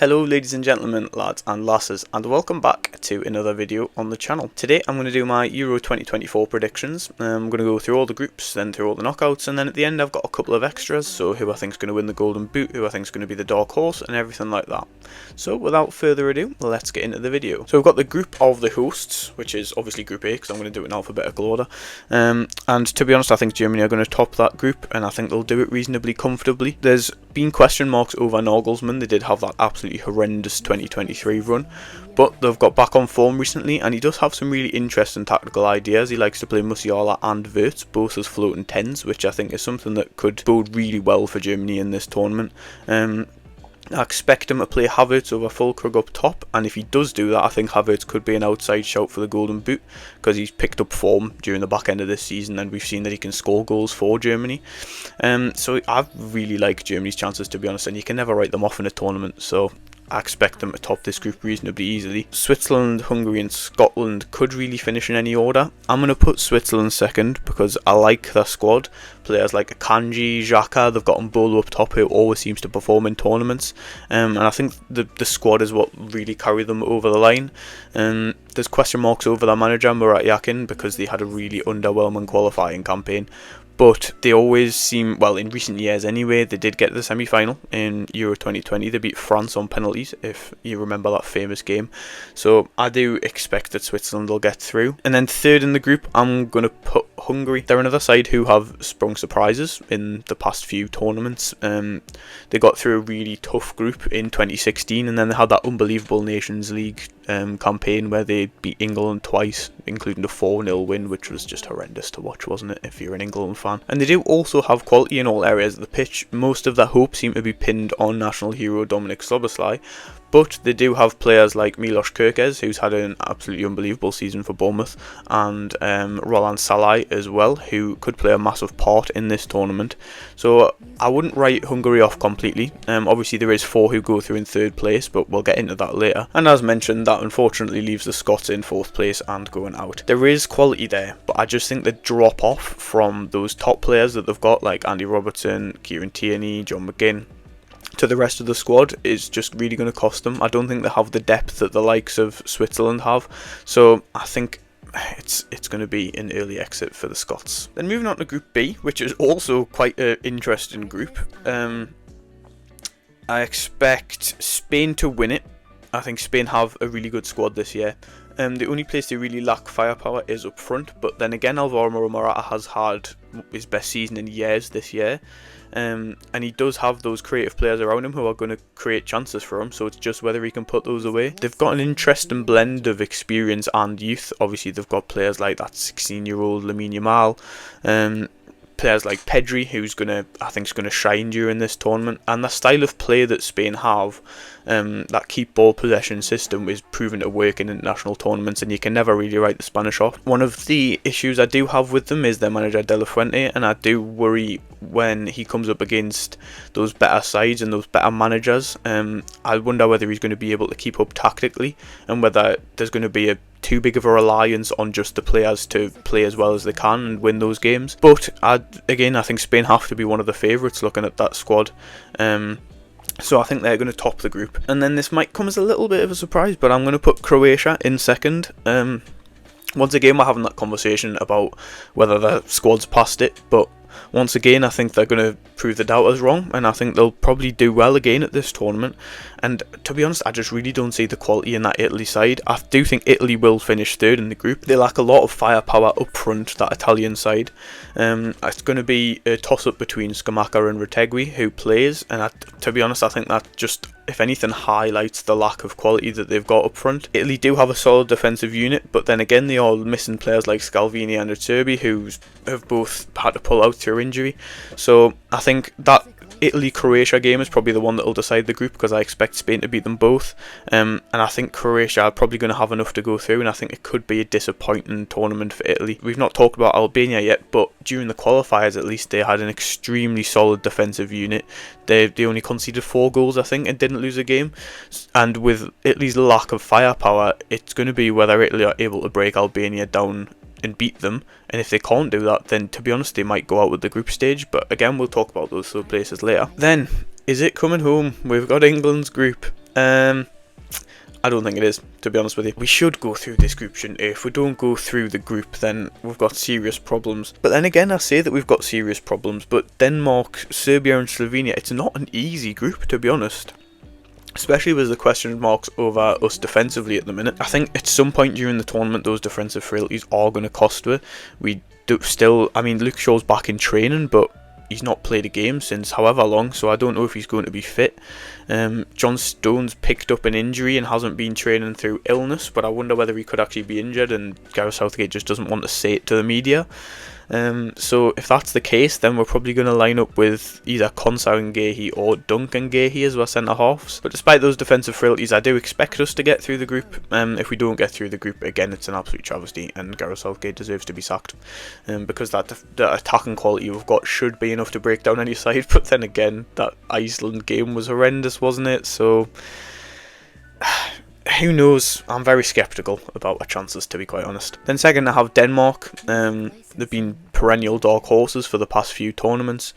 Hello ladies and gentlemen, lads and lasses, and welcome back to another video on the channel. Today I'm going to do my Euro 2024 predictions. I'm going to go through all the groups, then through all the knockouts, and then at the end I've got a couple of extras, so who I think is going to win the Golden Boot, who I think is going to be the dark horse, and everything like that. So without further ado, let's get into the video. So we've got the group of the hosts, which is obviously Group A, because I'm going to do it in alphabetical order. And to be honest, I think Germany are going to top that group, and I think they'll do it reasonably comfortably. There's been question marks over Nagelsmann. They did have that absolutely horrendous 2023 run, but they've got back on form recently, and he does have some really interesting tactical ideas. He likes to play Musiala and Wirtz both as floating 10s, which I think is something that could bode really well for Germany in this tournament. I expect him to play Havertz over Füllkrug up top, and if he does do that, I think Havertz could be an outside shout for the Golden Boot, because he's picked up form during the back end of this season, and we've seen that he can score goals for Germany. So I really like Germany's chances, to be honest, and you can never write them off in a tournament, so I expect them to top this group reasonably easily. Switzerland, Hungary and Scotland could really finish in any order. I'm going to put Switzerland second because I like their squad. Players like Akanji, Xhaka, they've got Mbolo up top who always seems to perform in tournaments. And I think the squad is what really carried them over the line. There's question marks over their manager, Murat Yakin, because they had a really underwhelming qualifying campaign. But they always seem, well, in recent years anyway, they did get to the semi-final in Euro 2020. They beat France on penalties, if you remember that famous game. So I do expect that Switzerland will get through. And then third in the group, I'm going to put Hungary. They're another side who have sprung surprises in the past few tournaments. They got through a really tough group in 2016, and then they had that unbelievable Nations League campaign where they beat England twice, including a 4-0 win, which was just horrendous to watch, wasn't it, if you're an England fan. And they do also have quality in all areas of the pitch. Most of their hopes seem to be pinned on national hero Dominik Szoboszlai, but they do have players like Milos Kerkez, who's had an absolutely unbelievable season for Bournemouth, and Roland Salai as well, who could play a massive part in this tournament. So I wouldn't write Hungary off completely. Obviously there is 4 who go through in third place, but we'll get into that later. And as mentioned, that unfortunately leaves the Scots in fourth place and going out. There is quality there, but I just think the drop off from those top players that they've got, like Andy Robertson, Kieran Tierney, John McGinn, to the rest of the squad is just really going to cost them. I don't think they have the depth that the likes of Switzerland have, so I think it's going to be an early exit for the Scots. Then moving on to Group B, which is also quite an interesting group. I expect Spain to win it. I think Spain have a really good squad this year. The only place they really lack firepower is up front, but then again Alvaro Morata has had his best season in years this year. And he does have those creative players around him who are going to create chances for him, so it's just whether he can put those away. They've got an interesting blend of experience and youth. Obviously they've got players like that 16-year-old Lamine Yamal, players like Pedri, who's I think is going to shine during this tournament, and the style of play that Spain have, that keep ball possession system, is proven to work in international tournaments, and you can never really write the Spanish off. One of the issues I do have with them is their manager De La Fuente, and I do worry when he comes up against those better sides and those better managers. I wonder whether he's going to be able to keep up tactically, and whether there's going to be too big of a reliance on just the players to play as well as they can and win those games. But again, I think Spain have to be one of the favourites looking at that squad. So I think they're going to top the group. And then this might come as a little bit of a surprise, but I'm going to put Croatia in second. Once again, we're having that conversation about whether the squad's past it, but once again, I think they're going to prove the doubters wrong, and I think they'll probably do well again at this tournament. And to be honest, I just really don't see the quality in that Italy side. I do think Italy will finish third in the group. They lack a lot of firepower up front, that Italian side. It's going to be a toss-up between Scamacca and Retegui, who plays, and to be honest, I think that just, if anything, highlights the lack of quality that they've got up front. Italy do have a solid defensive unit, but then again, they are missing players like Scalvini and Acerbi, who have both had to pull out through injury. So I think that Italy-Croatia game is probably the one that will decide the group, because I expect Spain to beat them both. And I think Croatia are probably going to have enough to go through, and I think it could be a disappointing tournament for Italy. We've not talked about Albania yet, but during the qualifiers at least, they had an extremely solid defensive unit. They only conceded 4 goals, I think, and didn't lose a game. And with Italy's lack of firepower, it's going to be whether Italy are able to break Albania down and beat them, and if they can't do that, then to be honest, they might go out with the group stage. But again, we'll talk about those places later. Then, is it coming home? We've got England's group. I don't think it is, to be honest with you. We should go through this group, shouldn't we? If we don't go through the group, then we've got serious problems. But then again, I say that we've got serious problems, but Denmark, Serbia and Slovenia, it's not an easy group, to be honest. Especially with the question marks over us defensively at the minute. I think at some point during the tournament, those defensive frailties are going to cost us. We do still, I mean, Luke Shaw's back in training, but he's not played a game since however long, so I don't know if he's going to be fit. John Stones picked up an injury and hasn't been training through illness, but I wonder whether he could actually be injured and Gareth Southgate just doesn't want to say it to the media. So if that's the case, then we're probably going to line up with either Konsa N'Gahey or Duncan N'Gahey as our centre halves. But despite those defensive frailties, I do expect us to get through the group. If we don't get through the group, again, it's an absolute travesty, and Gareth Southgate deserves to be sacked. Because the attacking quality we've got should be enough to break down any side. But then again, that Iceland game was horrendous, wasn't it? So who knows? I'm very sceptical about our chances, to be quite honest. Then second, I have Denmark. They've been perennial dark horses for the past few tournaments.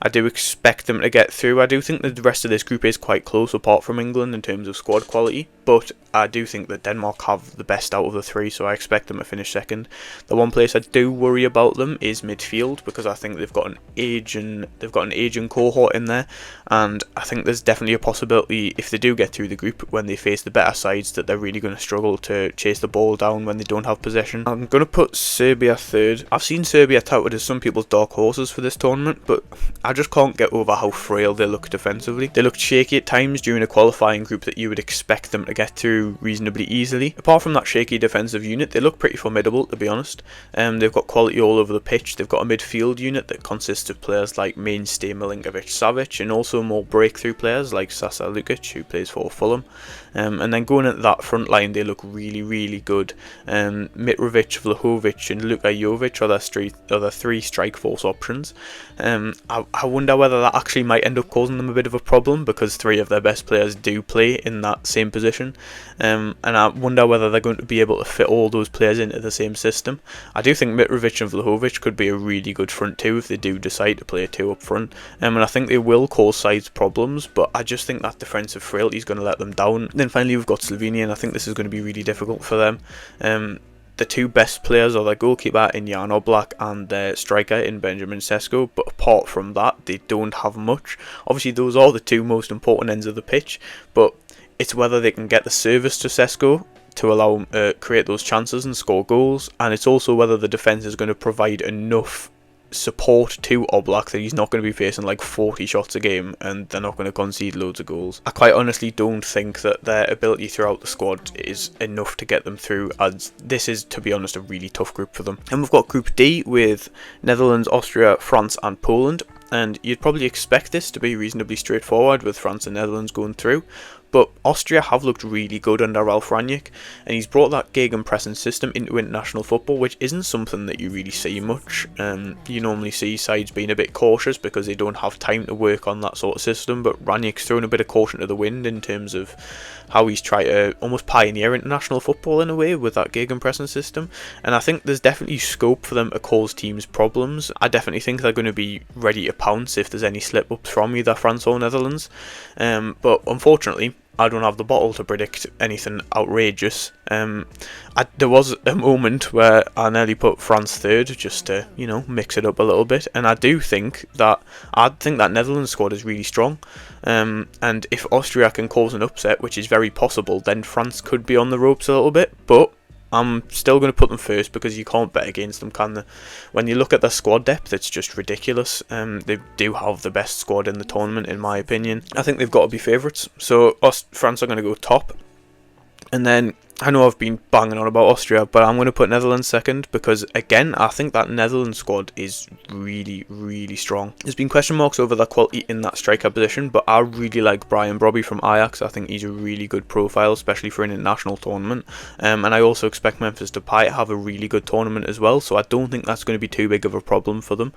I do expect them to get through. I do think that the rest of this group is quite close apart from England in terms of squad quality, but I do think that Denmark have the best out of the three, so I expect them to finish second. The one place I do worry about them is midfield, because I think they've got an aging cohort in there, and I think there's definitely a possibility if they do get through the group, when they face the better sides, that they're really going to struggle to chase the ball down when they don't have possession. I'm going to put Serbia third. I've seen Serbia touted as some people's dark horses for this tournament, but I just can't get over how frail they look defensively. They looked shaky at times during a qualifying group that you would expect them to get through reasonably easily. Apart from that shaky defensive unit, they look pretty formidable, to be honest. They've got quality all over the pitch. They've got a midfield unit that consists of players like Mainstay, Milinkovic-Savic, and also more breakthrough players like Sasa Lukic, who plays for Fulham. And then going at that front line, they look really, really good. Mitrovic, Vlahovic and Luka Jovic are the three strike force options. I wonder whether that actually might end up causing them a bit of a problem, because three of their best players do play in that same position. And I wonder whether they're going to be able to fit all those players into the same system. I do think Mitrovic and Vlahovic could be a really good front two if they do decide to play a two up front. And I think they will cause sides problems, but I just think that defensive frailty is going to let them down. Then finally we've got Slovenia, and I think this is going to be really difficult for them. The two best players are their goalkeeper in Jan Oblak and their striker in Benjamin Sesko, but apart from that, they don't have much. Obviously, those are the two most important ends of the pitch, but it's whether they can get the service to Sesko to allow him create those chances and score goals, and it's also whether the defence is going to provide enough support to Oblak that he's not going to be facing like 40 shots a game and they're not going to concede loads of goals. I quite honestly don't think that their ability throughout the squad is enough to get them through, as this is, to be honest, a really tough group for them. And we've got Group D with Netherlands, Austria, France and Poland, and you'd probably expect this to be reasonably straightforward with France and Netherlands going through. But Austria have looked really good under Ralf Rangnick, and he's brought that gegenpressing system into international football, which isn't something that you really see much. You normally see sides being a bit cautious because they don't have time to work on that sort of system, but Rangnick's thrown a bit of caution to the wind in terms of how he's tried to almost pioneer international football in a way with that gegenpressing system, and I think there's definitely scope for them to cause teams problems. I definitely think they're going to be ready to pounce if there's any slip-ups from either France or Netherlands, but unfortunately I don't have the bottle to predict anything outrageous. There was a moment where I nearly put France third just to, mix it up a little bit. And I think that Netherlands squad is really strong. And if Austria can cause an upset, which is very possible, then France could be on the ropes a little bit. But I'm still going to put them first because you can't bet against them, can they? When you look at their squad depth, it's just ridiculous. They do have the best squad in the tournament, in my opinion. I think they've got to be favourites. So France are going to go top. And then, I know I've been banging on about Austria, but I'm going to put Netherlands second because, again, I think that Netherlands squad is really, really strong. There's been question marks over their quality in that striker position, but I really like Brian Brobby from Ajax. I think he's a really good profile, especially for an international tournament. And I also expect Memphis Depay to have a really good tournament as well, so I don't think that's going to be too big of a problem for them.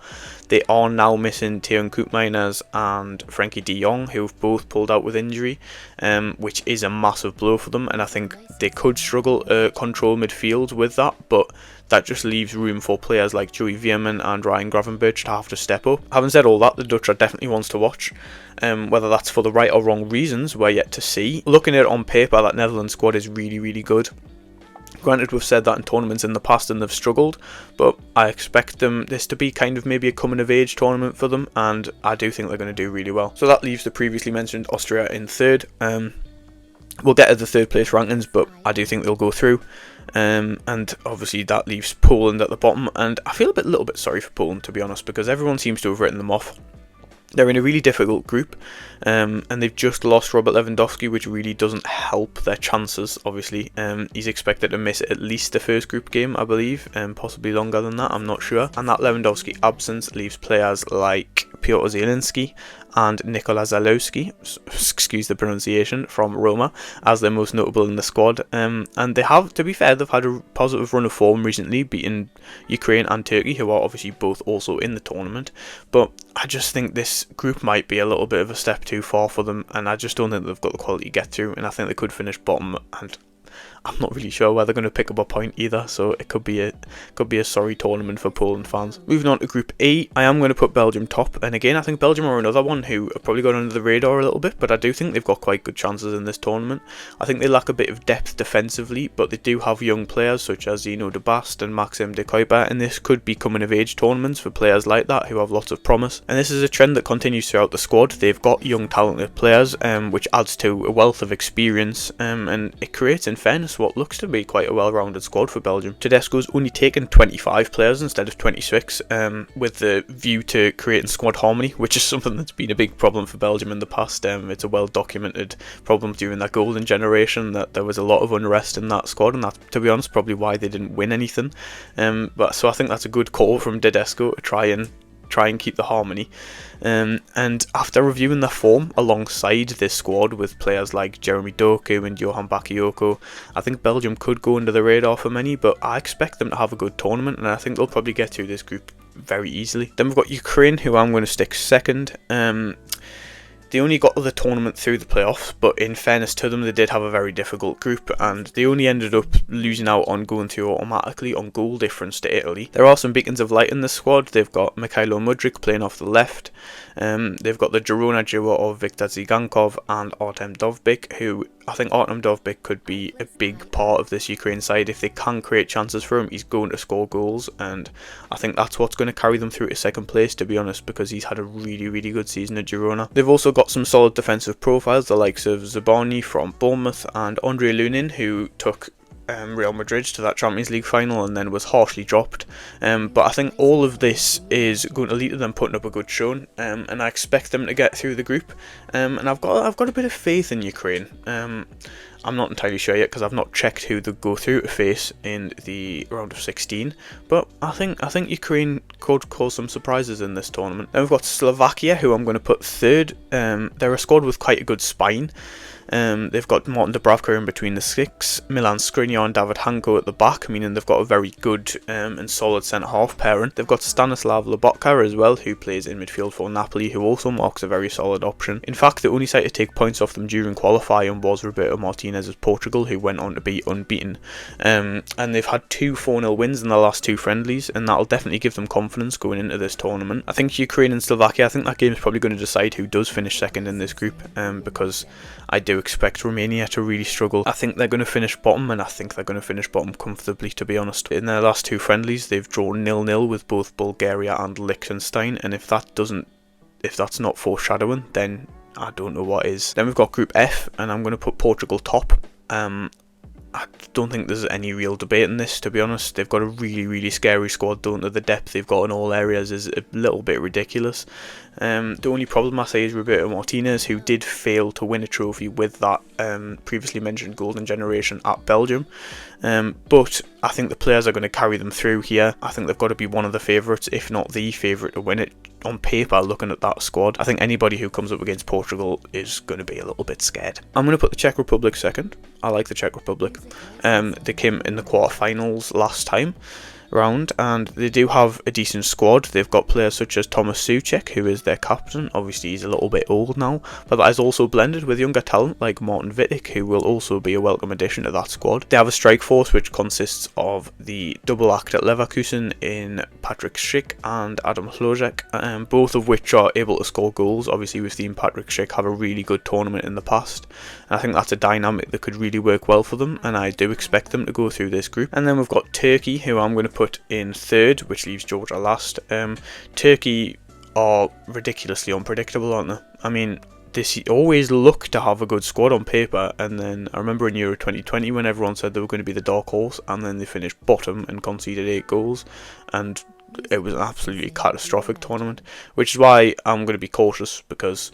They are now missing Teun Koopmeiners and Frenkie de Jong, who've both pulled out with injury, which is a massive blow for them, and I think they could could struggle to control midfield with that, but that just leaves room for players like Joey Veerman and Ryan Gravenberch to have to step up. Having said all that, the Dutch are definitely ones to watch. Whether that's for the right or wrong reasons, we're yet to see. Looking at it on paper, that Netherlands squad is really, really good. Granted, we've said that in tournaments in the past and they've struggled, but I expect this to be kind of maybe a coming of age tournament for them, and I do think they're going to do really well. So that leaves the previously mentioned Austria in third. We'll get to the third place rankings, but I do think they'll go through. And obviously that leaves Poland at the bottom, and I feel a little bit sorry for Poland, to be honest, because everyone seems to have written them off. They're in a really difficult group, and they've just lost Robert Lewandowski, which really doesn't help their chances, obviously. He's expected to miss at least the first group game, I believe, possibly longer than that, I'm not sure. And that Lewandowski absence leaves players like Piotr Zielinski and Nikola Zalewski, excuse the pronunciation, from Roma, as they're most notable in the squad. And they have, to be fair, they've had a positive run of form recently, beating Ukraine and Turkey, who are obviously both also in the tournament. But I just think this group might be a little bit of a step too far for them, and I just don't think they've got the quality to get through, and I think they could finish bottom, and I'm not really sure where they're going to pick up a point either, so it could be a sorry tournament for Poland fans. Moving on to Group E, I am going to put Belgium top, and again I think Belgium are another one who have probably gone under the radar a little bit, but I do think they've got quite good chances in this tournament. I think they lack a bit of depth defensively, but they do have young players such as Zeno de Bast and Maxim de Kuiper, and this could be coming of age tournaments for players like that who have lots of promise. And this is a trend that continues throughout the squad. They've got young talented players, which adds to a wealth of experience, and it creates, in fairness, what looks to be quite a well-rounded squad for Belgium. Tedesco's only taken 25 players instead of 26, with the view to creating squad harmony, which is something that's been a big problem for Belgium in the past. It's a well-documented problem during that golden generation that there was a lot of unrest in that squad, and that's, to be honest, probably why they didn't win anything. But so I think that's a good call from Tedesco to try and keep the harmony. And after reviewing their form alongside this squad with players like Jeremy Doku and Johan Bakayoko, I think Belgium could go under the radar for many, but I expect them to have a good tournament, and I think they'll probably get through this group very easily. Then we've got Ukraine, who I'm going to stick second. They only got the tournament through the playoffs, but in fairness to them, they did have a very difficult group, and they only ended up losing out on going through automatically on goal difference to Italy. There are some beacons of light in the squad. They've got Mikhailo Mudryk playing off the left. They've got the Girona duo of Viktor Zygankov and Artem Dovbyk, who I think Artem Dovbyk could be a big part of this Ukraine side. If they can create chances for him, he's going to score goals, and I think that's what's going to carry them through to second place, to be honest, because he's had a really, really good season at Girona. They've also got some solid defensive profiles, the likes of Zabani from Bournemouth and Andrei Lunin, who took Real Madrid to that Champions League final and then was harshly dropped. But I think all of this is going to lead to them putting up a good showing, and I expect them to get through the group. And I've got a bit of faith in Ukraine. I'm not entirely sure yet because I've not checked who they go through to face in the round of 16. But I think Ukraine could cause some surprises in this tournament. Then we've got Slovakia, who I'm going to put third. They're a squad with quite a good spine. They've got Martin Dubravka in between the six, Milan Skriniar and David Hanko at the back, meaning they've got a very good and solid centre-half pairing. They've got Stanislav Lobotka as well, who plays in midfield for Napoli, who also marks a very solid option. In fact, the only side to take points off them during qualifying was Roberto Martinez's Portugal, who went on to be unbeaten. And they've had 2 4-0 wins in the last 2 friendlies, and that'll definitely give them confidence going into this tournament. I think Ukraine and Slovakia, I think that game is probably going to decide who does finish second in this group, because I do expect Romania to really struggle. I think they're going to finish bottom, and I think they're going to finish bottom comfortably, to be honest. In their last 2 friendlies, they've drawn 0-0 with both Bulgaria and Liechtenstein, and if that's not foreshadowing, then I don't know what is. Then we've got Group F, and I'm going to put Portugal top. I don't think there's any real debate in this, to be honest. They've got a really, really scary squad, don't they? The depth they've got in all areas is a little bit ridiculous. The only problem I say is Roberto Martinez, who did fail to win a trophy with that previously mentioned golden generation at Belgium. But I think the players are going to carry them through here. I think they've got to be one of the favourites, if not the favourite, to win it. On paper, looking at that squad, I think anybody who comes up against Portugal is going to be a little bit scared. I'm going to put the Czech Republic second. I like the Czech Republic. They came in the quarterfinals last time. round, and they do have a decent squad. They've got players such as Thomas Souček, who is their captain. Obviously he's a little bit old now, but that is also blended with younger talent like Martin Wittek, who will also be a welcome addition to that squad. They have a strike force which consists of the double act at Leverkusen in Patrick Schick and Adam Hlozek, both of which are able to score goals. Obviously we've seen Patrick Schick have a really good tournament in the past, and I think that's a dynamic that could really work well for them, and I do expect them to go through this group. And then we've got Turkey, who I'm going to put in third, which leaves Georgia last. Turkey are ridiculously unpredictable, aren't they? I mean, they always look to have a good squad on paper, and then I remember in Euro 2020 when everyone said they were going to be the dark horse, and then they finished bottom and conceded 8 goals, and it was an absolutely catastrophic tournament, which is why I'm going to be cautious, because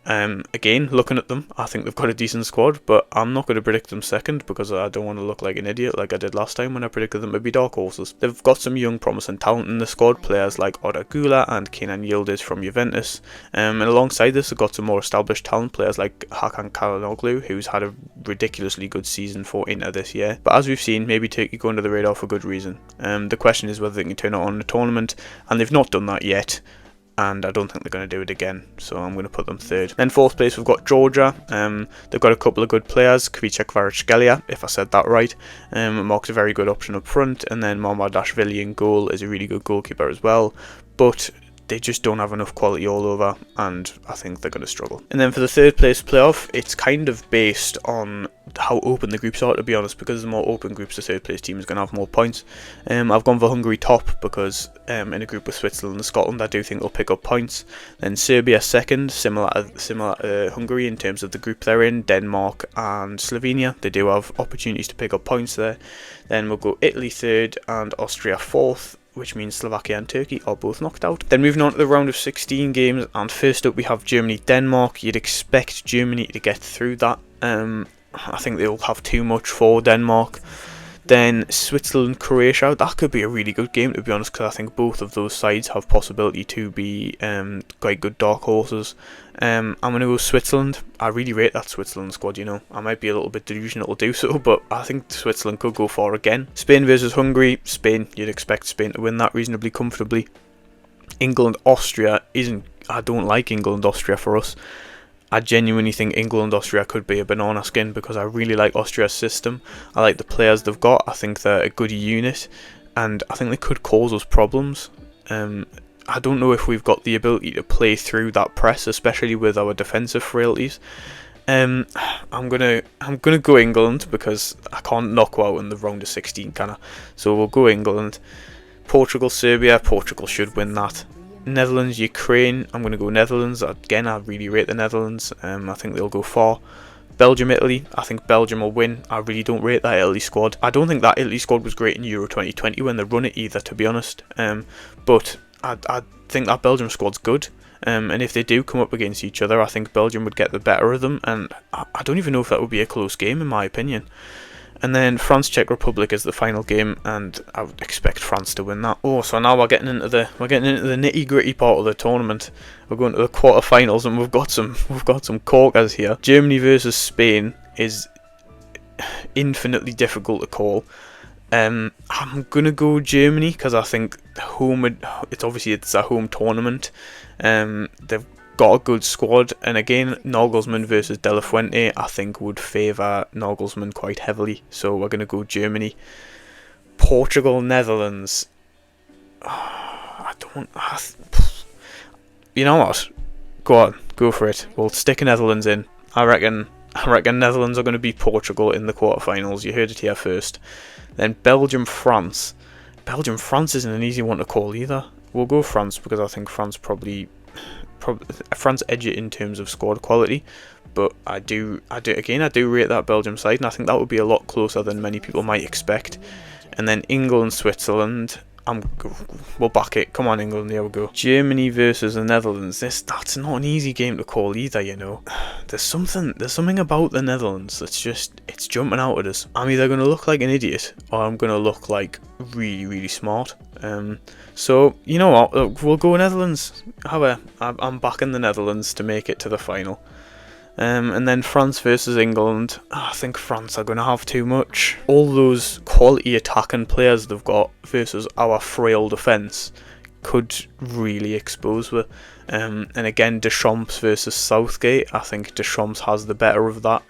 again, looking at them, I think they've got a decent squad, but I'm not going to predict them second because I don't want to look like an idiot like I did last time when I predicted them to be dark horses. They've got some young promising talent in the squad, players like Arda Güler and Kenan Yildiz from Juventus, and alongside this they've got some more established talent, players like Hakan Çalhanoğlu, who's had a ridiculously good season for Inter this year. But as we've seen, maybe Turkey go under the radar for good reason. The question is whether they can turn it on in the tournament, and they've not done that yet, and I don't think they're going to do it again, so I'm going to put them third. Then fourth place we've got Georgia. They've got a couple of good players. Kvicek Kvaratskhelia, if I said that right, marks a very good option up front, and then Mamardashvili in goal is a really good goalkeeper as well, but they just don't have enough quality all over, and I think they're going to struggle. And then for the third place playoff, it's kind of based on how open the groups are, to be honest, because the more open groups, the third place team is going to have more points. I've gone for Hungary top because in a group with Switzerland and Scotland, I do think they'll pick up points. Then Serbia second, similar to Hungary in terms of the group they're in. Denmark and Slovenia, they do have opportunities to pick up points there. Then we'll go Italy third and Austria fourth, which means Slovakia and Turkey are both knocked out. Then moving on to the round of 16 games, and first up we have Germany-Denmark. You'd expect Germany to get through that. I think they'll have too much for Denmark. Then Switzerland-Croatia, that could be a really good game, to be honest, because I think both of those sides have possibility to be quite good dark horses. I'm going to go Switzerland. I really rate that Switzerland squad, you know. I might be a little bit delusional to do so, but I think Switzerland could go far again. Spain versus Hungary. Spain, you'd expect Spain to win that reasonably comfortably. England-Austria isn't... I don't like England-Austria for us. I genuinely think England-Austria could be a banana skin because I really like Austria's system. I like the players they've got. I think they're a good unit, and I think they could cause us problems. I don't know if we've got the ability to play through that press, especially with our defensive frailties. I'm gonna go England because I can't knock out in the round of 16, can I? So we'll go England. Portugal, Serbia. Portugal should win that. Netherlands, Ukraine. I'm going to go Netherlands. Again, I really rate the Netherlands. I think they'll go far. Belgium, Italy. I think Belgium will win. I really don't rate that Italy squad. I don't think that Italy squad was great in Euro 2020 when they run it either, to be honest. But I think that Belgium squad's good. And if they do come up against each other, I think Belgium would get the better of them. And I don't even know if that would be a close game, in my opinion. And then France Czech Republic is the final game, and I would expect France to win that. Oh, so now we're getting into the nitty gritty part of the tournament. We're going to the quarterfinals, and we've got some corkers here. Germany versus Spain is infinitely difficult to call. I'm gonna go Germany because I think it's a home tournament. They've got a good squad, and again, Nagelsmann versus De La Fuente I think would favour Nagelsmann quite heavily, so we're going to go Germany. Portugal, Netherlands. You know what? Go on, go for it. We'll stick Netherlands in. I reckon Netherlands are going to beat Portugal in the quarterfinals. You heard it here first. Then Belgium, France. Belgium, France isn't an easy one to call either. We'll go France because I think France France edge it in terms of squad quality, but I do rate that Belgium side, and I think that would be a lot closer than many people might expect. And then England, Switzerland. We'll back it. Come on, England. Here we go. Germany versus the Netherlands. That's not an easy game to call either, you know. There's something about the Netherlands that's it's jumping out at us. I'm either going to look like an idiot or I'm going to look like really, really smart. So you know what? We'll go Netherlands. I'm backing the Netherlands to make it to the final. And then France versus England. I think France are going to have too much. All those quality attacking players they've got versus our frail defence could really expose us. And again, Deschamps versus Southgate. I think Deschamps has the better of that.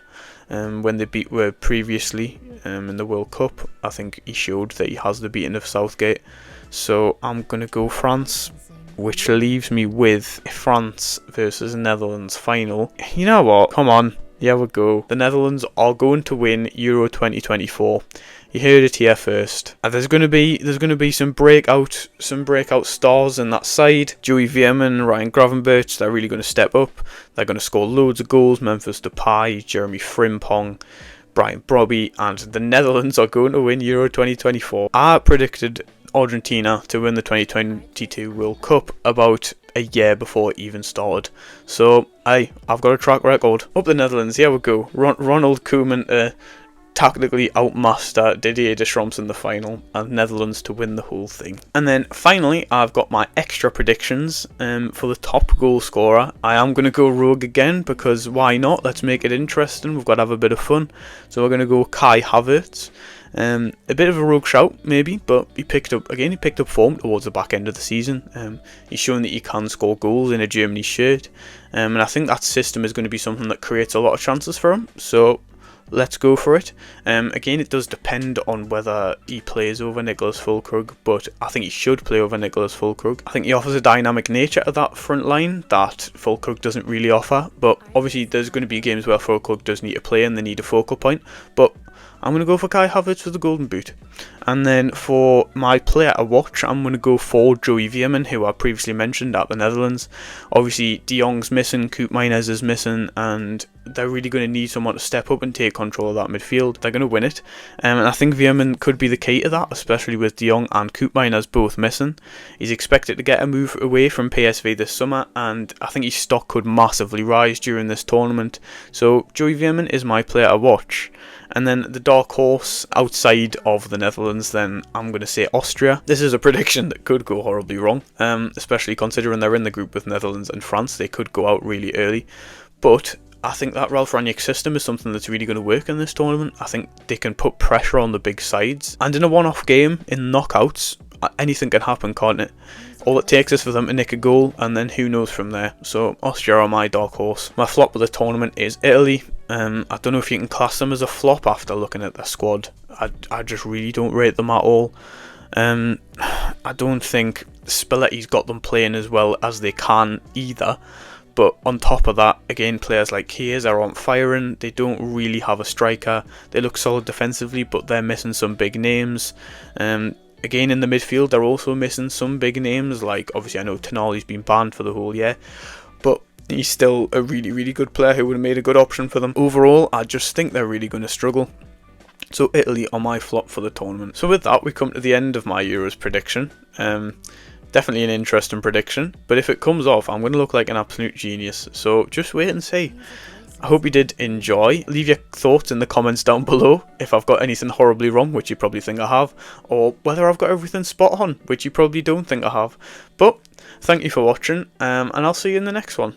When they beat were previously in the World Cup, I think he showed that he has the beating of Southgate. So I'm going to go France, which leaves me with France versus Netherlands final. You know what? Come on. Here we go. The Netherlands are going to win Euro 2024. You heard it here first. There's going to be some breakout stars in that side. Joey Veerman, Ryan Gravenberch, they're really going to step up. They're going to score loads of goals. Memphis Depay, Jeremy Frimpong, Brian Brobby, and the Netherlands are going to win Euro 2024. I predicted Argentina to win the 2022 World Cup about a year before it even started. So I've got a track record. Up the Netherlands, here we go. Ronald Koeman to tactically outmaster Didier Deschamps in the final, and Netherlands to win the whole thing. And then finally, I've got my extra predictions for the top goal scorer. I am going to go rogue again, because why not? Let's make it interesting. We've got to have a bit of fun. So we're going to go Kai Havertz. A bit of a rogue shout maybe, but he picked up form towards the back end of the season. He's shown that he can score goals in a Germany shirt, and I think that system is going to be something that creates a lot of chances for him. So let's go for it. Again, it does depend on whether he plays over Nicholas Füllkrug, but I think he should play over Nicholas Füllkrug. I think he offers a dynamic nature to that front line that Füllkrug doesn't really offer, but obviously there's going to be games where Füllkrug does need to play and they need a focal point, but I'm going to go for Kai Havertz for the golden boot. And then for my player to watch, I'm going to go for Joey Veerman, who I previously mentioned at the Netherlands. Obviously, De Jong's missing, Koopmeiners is missing, and they're really going to need someone to step up and take control of that midfield. They're going to win it. And I think Veerman could be the key to that, especially with De Jong and Koopmeiners both missing. He's expected to get a move away from PSV this summer, and I think his stock could massively rise during this tournament. So Joey Veerman is my player to watch. And then the dark horse outside of the Netherlands, then I'm going to say Austria. This is a prediction that could go horribly wrong, especially considering they're in the group with Netherlands and France. They could go out really early. But I think that Ralf Rangnick system is something that's really going to work in this tournament. I think they can put pressure on the big sides. And in a one-off game, in knockouts, anything can happen, can't it? All it takes is for them to nick a goal, and then who knows from there. So Austria are my dark horse. My flop of the tournament is Italy. I don't know if you can class them as a flop after looking at their squad. I just really don't rate them at all. I don't think Spalletti's got them playing as well as they can either. But on top of that, again, players like Chiesa aren't firing. They don't really have a striker. They look solid defensively, but they're missing some big names. Again, in the midfield, they're also missing some big names. Like, obviously, I know Tonali's been banned for the whole year, but he's still a really, really good player who would have made a good option for them. Overall, I just think they're really going to struggle. So Italy are my flop for the tournament. So with that, we come to the end of my Euros prediction. Definitely an interesting prediction, but if it comes off, I'm going to look like an absolute genius. So just wait and see. I hope you did enjoy. Leave your thoughts in the comments down below if I've got anything horribly wrong, which you probably think I have, or whether I've got everything spot on, which you probably don't think I have. But thank you for watching, and I'll see you in the next one.